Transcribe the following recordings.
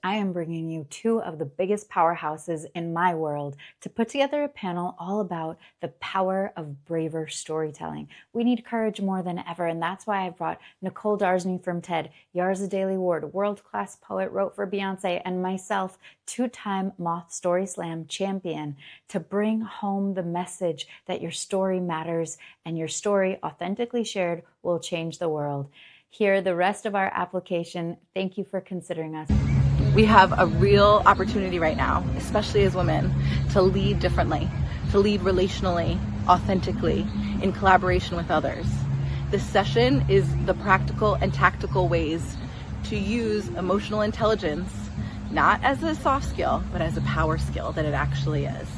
I am bringing you two of the biggest powerhouses in my world to put together a panel all about the power of braver storytelling. We need courage more than ever, and that's why I brought Nicole Darnsey from TED, Yrsa Daley-Ward, world-class poet, wrote for Beyonce, and myself, two-time MOTH Storyslam champion, to bring home the message that your story matters and your story, authentically shared, will change the world. Hear the rest of our application. Thank you for considering us. We have a real opportunity right now, especially as women, to lead differently, to lead relationally, authentically, in collaboration with others. This session is the practical and tactical ways to use emotional intelligence, not as a soft skill, but as a power skill that it actually is.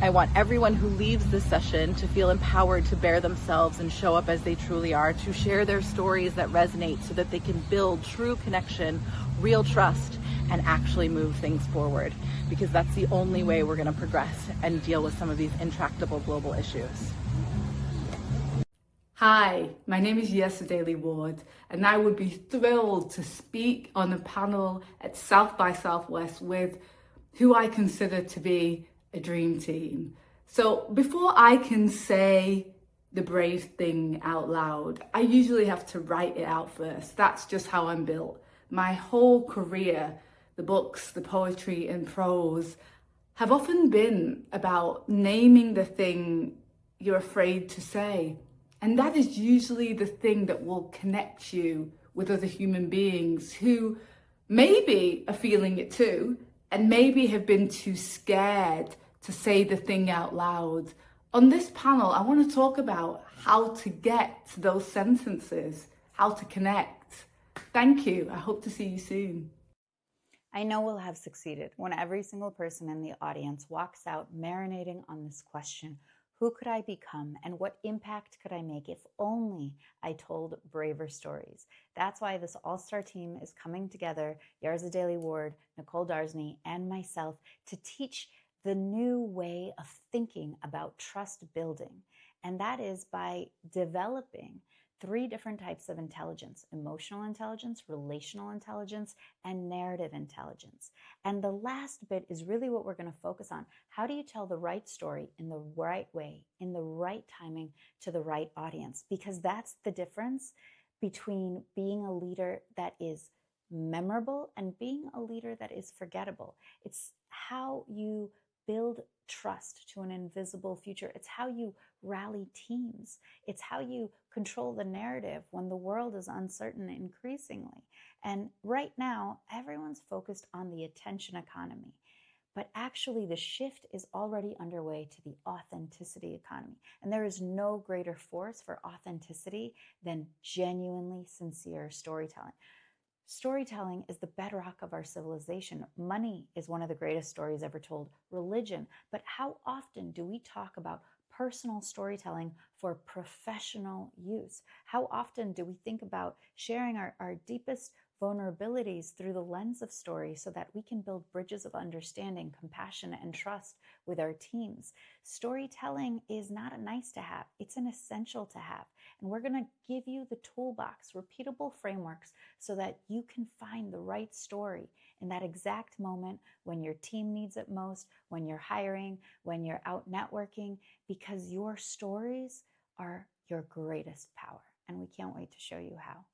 I want everyone who leaves this session to feel empowered to bear themselves and show up as they truly are, to share their stories that resonate so that they can build true connection, real trust, and actually move things forward, because that's the only way we're going to progress and deal with some of these intractable global issues. Hi, my name is Yrsa Daley-Ward, and I would be thrilled to speak on a panel at South by Southwest with who I consider to be a dream team. So before I can say the brave thing out loud, I usually have to write it out first. That's just how I'm built. My whole career, the books, the poetry and prose, have often been about naming the thing you're afraid to say. And that is usually the thing that will connect you with other human beings who maybe are feeling it too, and maybe have been too scared to say the thing out loud. On this panel, I want to talk about how to get to those sentences, how to connect. Thank you. I hope to see you soon. I know we'll have succeeded when every single person in the audience walks out marinating on this question: who could I become and what impact could I make if only I told braver stories? That's why this all-star team is coming together, Yrsa Daley-Ward, Nicole Darnsey, and myself, to teach the new way of thinking about trust building. And that is by developing 3 different types of intelligence: emotional intelligence, relational intelligence, and narrative intelligence. And the last bit is really what we're going to focus on. How do you tell the right story in the right way, in the right timing, to the right audience? Because that's the difference between being a leader that is memorable and being a leader that is forgettable. It's how you build trust to an invisible future. It's how you rally teams. It's how you control the narrative when the world is uncertain increasingly. And right now, everyone's focused on the attention economy. But actually, the shift is already underway to the authenticity economy. And there is no greater force for authenticity than genuinely sincere storytelling. Storytelling is the bedrock of our civilization. Money is one of the greatest stories ever told. Religion. But how often do we talk about personal storytelling for professional use? How often do we think about sharing our deepest vulnerabilities through the lens of story so that we can build bridges of understanding, compassion, and trust with our teams? Storytelling is not a nice to have, it's an essential to have. And we're going to give you the toolbox, repeatable frameworks, so that you can find the right story in that exact moment when your team needs it most, when you're hiring, when you're out networking, because your stories are your greatest power. And we can't wait to show you how.